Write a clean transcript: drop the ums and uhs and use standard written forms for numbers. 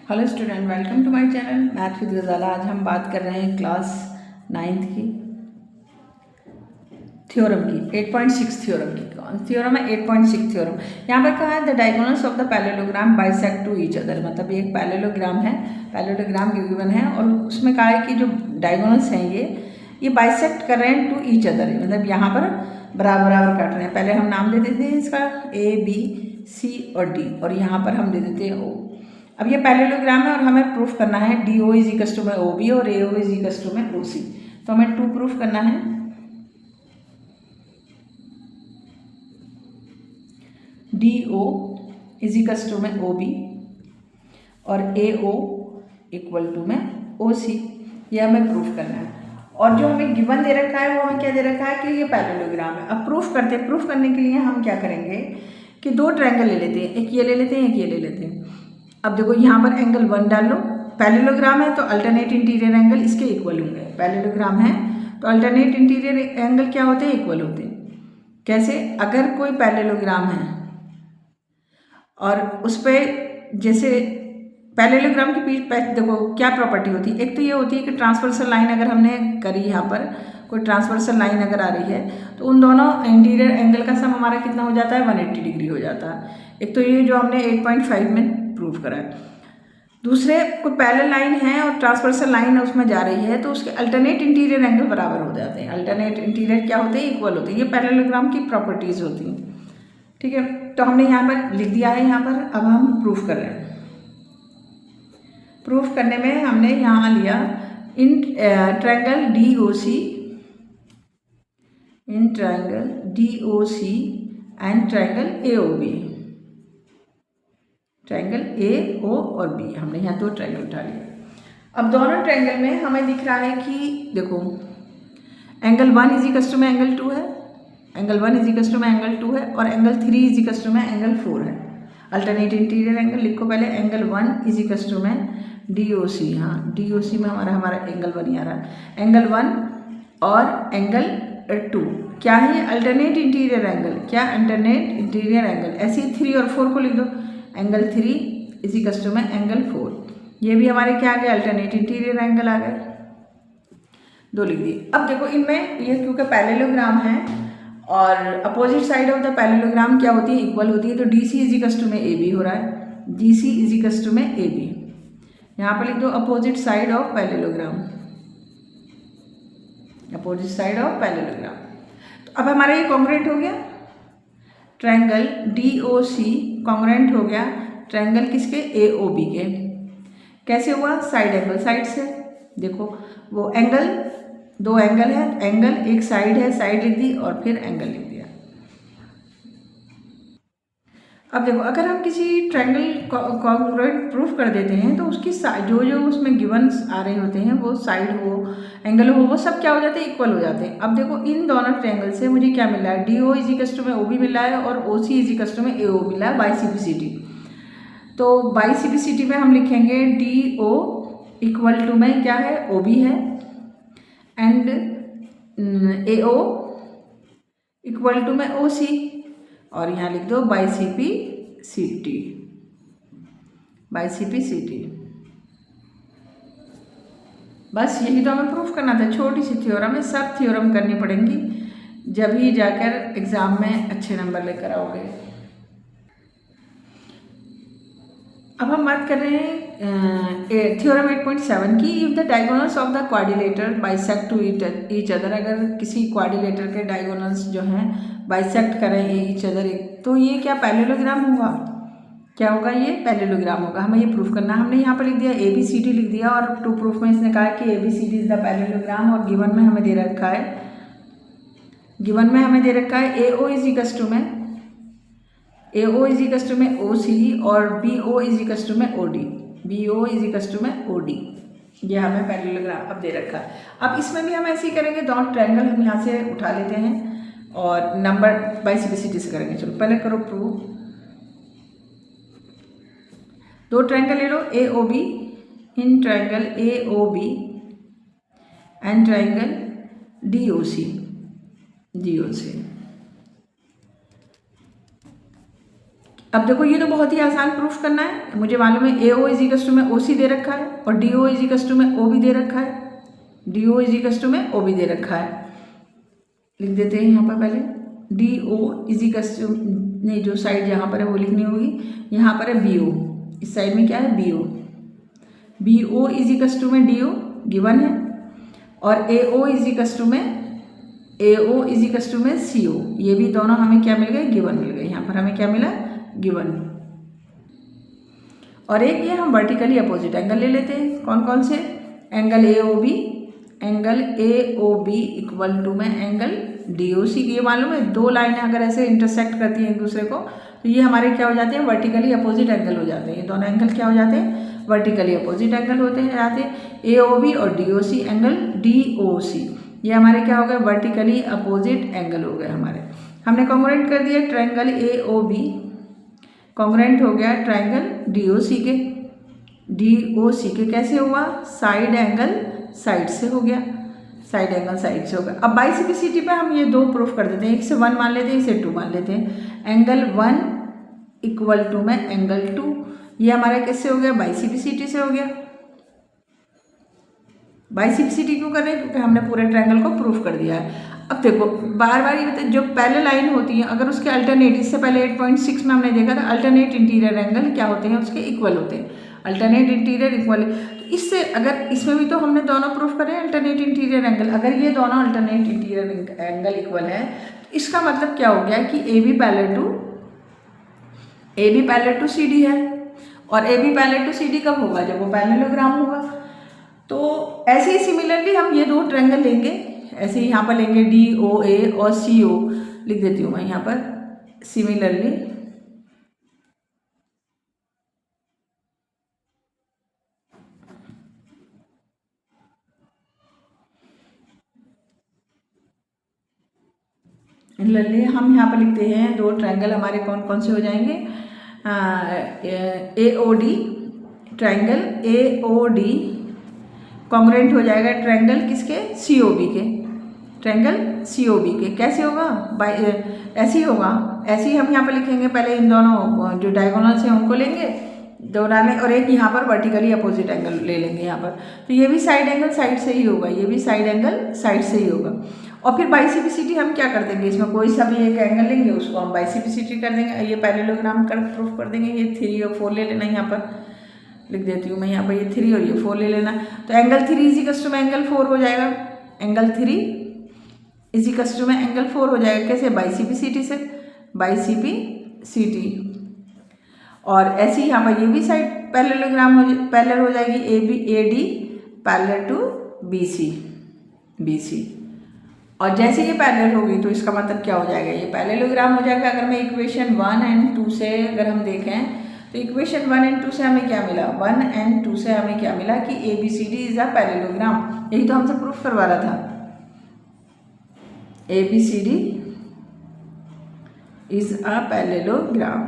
Hello student, welcome to my channel math with Gazala. आज हम बात कर रहे हैं क्लास 9th की थ्योरम की 8.6 थ्योरम की। कौन थ्योरम है? 8.6 थ्योरम। यहाँ पर कहा है the diagonals of the parallelogram bisect to each other. मतलब ये एक पैरेललोग्राम है, पैरेललोग्राम गिवन है और उसमें कहा है कि जो डायगोनल्स हैं ये बाइसेक्ट कर रहे हैं टू ईच अदर, मतलब यहाँ पर बराबर बराबर काट रहे हैं। पहले हम नाम दे देते हैं इसका A B C और D और यहाँ पर हम दे देते हैं O। अब ये पैरेललोग्राम है और हमें प्रूफ करना है DO इज इक्वल्स टू में OB और AO इज इक्वल्स टू में OC। तो हमें 2 प्रूफ करना है। DO इज इक्वल्स टू में OB और AO इक्वल टू में OC, ये हमें प्रूफ करना है। और जो हमें गिवन दे रखा है वो हमें क्या दे रखा है कि ये पैरेललोग्राम है। अब प्रूफ करते हैं। प्रूफ करने के लिए हम क्या करेंगे कि 2 ट्रायंगल ले लेते हैं, एक ये ले लेते हैं, एक ये ले लेते हैं। अब देखो यहाँ पर एंगल 1 डाल लो। पैरेललोग्राम है तो अल्टरनेट इंटीरियर एंगल इसके इक्वल होंगे। पैरेललोग्राम है तो अल्टरनेट इंटीरियर एंगल क्या होते हैं? इक्वल होते हैं। कैसे? अगर कोई पैरेललोग्राम है और उस पर जैसे पैरेललोग्राम के पीछे देखो क्या प्रॉपर्टी होती है। एक तो ये होती है कि ट्रांसवर्सल लाइन अगर हमने करी, यहाँ पर कोई ट्रांसवर्सल लाइन अगर आ रही है तो उन दोनों इंटीरियर एंगल का सम हमारा कितना हो जाता है? 180 डिग्री हो जाता है। एक तो ये जो हमने 8.5 में प्रूफ करा है। दूसरे कोई पैरेलल लाइन है और ट्रांसवर्सल लाइन उसमें जा रही है तो उसके अल्टरनेट इंटीरियर एंगल बराबर हो जाते हैं। अल्टरनेट इंटीरियर क्या होते हैं? इक्वल होते हैं। ये पैरेललोग्राम की प्रॉपर्टीज होती हैं। ठीक है, तो हमने यहाँ पर लिख दिया है। यहाँ पर अब हम प्रूफ कर रहे हैं। प्रूफ करने में हमने यहाँ लिया in triangle DOC, in triangle DOC and triangle AOB, triangle AO और B। हमने यहाँ 2 ट्रायंगल उठा लिए। अब दोनों ट्रायंगल में हमें दिख रहा है कि देखो एंगल 1 इज इक्वल्स टू में एंगल 2 है, एंगल 1 इज इक्वल्स टू में एंगल 2 है और एंगल 3 इज इक्वल्स टू में एंगल 4 है। अल्टरनेट इंटीरियर एंगल लिखो पहले। एंगल 1 इज इक्वल्स टू में DOC, हाँ DOC में हमारा एंगल 1 ही आ रहा है। एंगल 1 और एंगल 2 क्या है? Alternate interior angle. क्या? Alternate interior angle. ऐसे ही 3 और 4 को लिख दो। एंगल 3 इज इक्वल्स टू में एंगल 4। ये भी हमारे क्या आ गए? अल्टरनेट इंटीरियर एंगल आ गए। 2 लिख दिए। अब देखो इनमें ये क्योंकि पैरेललोग्राम है और opposite side of the parallelogram क्या होती है? इक्वल होती है। तो DC इज इक्वल्स टू में AB हो रहा है। DC इज इक्वल्स टू में AB। यहाँ पर लिख दो opposite side of parallelogram, opposite side of parallelogram. तो अब हमारा ये कॉन्ग्रुएंट हो गया। ट्रायंगल DOC कॉन्ग्रुएंट हो गया ट्रायंगल किसके? AOB के। कैसे हुआ? साइड एंगल, साइड से। देखो वो एंगल, 2 एंगल है, एंगल एक साइड है, साइड लिख दी और फिर एंगल लिख दिया। अब देखो अगर हम किसी ट्रायंगल कॉन्ग्रुएंट प्रूफ कर देते हैं तो उसकी जो जो उसमें गिवन्स आ रहे होते हैं वो साइड हो, एंगल हो, वो सब क्या हो जाते हैं? इक्वल हो जाते हैं। अब देखो इन दोनों ट्रायंगल से मुझे क्या मिला है? DO इज इक्वल्स टू में OB मिला है और OC इज इक्वल्स टू में AO मिला है बाई CPCT। तो बाई CPCT में हम लिखेंगे DO इक्वल टू में क्या है? OB है एंड AO इक्वल टू में OC और यहाँ लिख दो बाई CPCT, बाई CPCT। बस यही तो हमें प्रूफ करना था। छोटी सी थ्योरम है, सब थ्योरम करनी पड़ेंगी जब ही जाकर एग्जाम में अच्छे नंबर लेकर आओगे। अब हम बात कर रहे हैं थ्योरम 8.7 की। If the diagonals of the quadrilateral bisect to each other, अगर किसी क्वाड्रिलेटर के डायगोनल्स जो हैं बाइसेक्ट करें ईच अदर, तो ये क्या पैरेललोग्राम होगा? क्या होगा? ये पैरेललोग्राम होगा। हमें ये प्रूफ करना। हमने यहाँ पर लिख दिया ABCD लिख दिया और 2 प्रूफ में इसने कहा कि ABCD इज द पैरेललोग्राम और गिवन में हमें दे रखा है, गिवन में हमें दे रखा है AO इज इक्वल्स टू में AO इज इक्वल्स टू में OC और BO इज इक्वल्स टू में OD, BO is equals to में OD। ये हमें पैरेललोग्राम अब दे रखा है। अब इसमें भी हम ऐसे ही करेंगे। दोनों ट्रायंगल हम यहाँ से उठा लेते हैं और नंबर बाई CPCT से करेंगे। चलो पहले करो प्रूफ। 2 ट्रायंगल ले लो AOB, in triangle AOB and triangle DOC, DOC। अब देखो ये तो बहुत ही आसान प्रूफ करना है, मुझे मालूम है A O is equal to में ओ सी दे रखा है और D O is equal to में ओ भी दे रखा है, D O is equal to में ओ भी दे रखा है। लिख देते हैं यहाँ पर पहले D O is equal to, नहीं जो साइड यहाँ पर है वो लिखनी होगी, यहाँ पर है बी ओ, इस साइड में क्या है B O, B O is equal to में डी ओ गिवन है और A O is equal to में A O is equal to में सी ओ, ये भी दोनों हमें क्या मिल गए, गिवन मिल गए। यहाँ पर हमें क्या मिला, गिवन। और एक ये हम वर्टिकली अपोजिट एंगल ले लेते हैं, कौन कौन से, angle A O B, angle A O B equal to में एंगल डी ओ सी। ये मालूम है दो लाइनें अगर ऐसे इंटरसेक्ट करती हैं एक दूसरे को तो ये हमारे क्या हो जाते हैं, वर्टिकली अपोजिट एंगल हो जाते हैं। ये दोनों एंगल क्या हो जाते हैं, वर्टिकली अपोजिट एंगल होते हैं जाते हैं। ए ओ बी और डी ओ सी, एंगल डी ओ सी, ये हमारे क्या हो गए, वर्टिकली अपोजिट एंगल हो गए हमारे। हमने कॉन्ग्रुएंट कर दिया triangle A O B, congruent हो गया ट्रायंगल डी ओ सी के, डी ओ सी के कैसे हुआ, साइड एंगल साइड से हो गया, साइड एंगल साइड से हो गया। अब बाइसिपिसिटी पे हम ये दो प्रूफ कर देते हैं, एक से 1 मान लेते हैं, एक से 2 मान लेते हैं। एंगल 1 इक्वल टू में एंगल 2, ये हमारा कैसे हो गया, बाइसिपिसिटी से हो गया। बाइसिपिसिटी क्यों कर रहे हैं, क्योंकि हमने पूरे ट्रायंगल को प्रूफ कर दिया है। अब देखो बार बार ये बताइए, जो पहले लाइन होती है अगर उसके अल्टरनेट, इससे पहले 8.6 में हमने देखा था अल्टरनेट इंटीरियर एंगल क्या होते हैं, उसके इक्वल होते हैं, अल्टरनेट इंटीरियर इक्वल। तो इससे अगर इसमें भी तो हमने दोनों प्रूफ करे अल्टरनेट इंटीरियर एंगल, अगर ये दोनों अल्टरनेट इंटीरियर एंगल इक्वल है तो इसका मतलब क्या हो गया कि A B parallel to C D है, और A B parallel to C D कब होगा, जब वो पैरेललोग्राम होगा। तो ऐसे ही सिमिलरली हम ये दो ट्रायंगल लेंगे, ऐसे ही यहाँ पर लेंगे डी ओ ए और सी ओ, लिख देती हूँ मैं यहाँ पर सिमिलरली हम यहाँ पर लिखते हैं दो ट्रायंगल हमारे कौन कौन से हो जाएंगे, A O D, triangle A O D congruent हो जाएगा ट्रायंगल किसके, सी ओ बी के, ट्रायंगल सी ओ बी के। कैसे होगा, ऐसे ही होगा, ऐसे ही हम यहाँ पर लिखेंगे, पहले इन दोनों जो डायगोनल्स हैं उनको लेंगे दोहराने, और एक यहाँ पर वर्टिकली अपोजिट एंगल ले लेंगे यहाँ पर, तो ये भी साइड एंगल साइड से ही होगा, ये भी साइड एंगल साइड से ही होगा। और फिर बाइसिपिसिटी हम क्या कर देंगे, इसमें कोई सा भी एक एंगल लेंगे उसको हम बाइसिपिसिटी कर देंगे, ये पैरेललोग्राम कर प्रूफ कर देंगे। ये 3 और 4 ले लेना, यहाँ पर लिख देती हूँ मैं, यहाँ पर ये 3 और ये 4 ले लेना, तो एंगल 3 इज इक्वल टू में एंगल 4 हो जाएगा, एंगल 3 इज इक्वल टू में एंगल 4 हो जाएगा। कैसे, बाइसिपिसिटी से, बाइसिपिसिटी। और ऐसे ही यहाँ पर ये भी साइड पैरेललोग्राम पैरेलल हो जाएगी, A B A D parallel to B C. और जैसे ये पैरेलल होगी तो इसका मतलब क्या हो जाएगा, ये पैरेललोग्राम हो जाएगा। अगर मैं इक्वेशन 1 और 2 से अगर हम देखें तो इक्वेशन 1 और 2 से हमें क्या मिला, 1 और 2 से हमें क्या मिला कि A B C D is a parallelogram, यही तो हमसे प्रूफ करवा रहा था, A B C D is a parallelogram.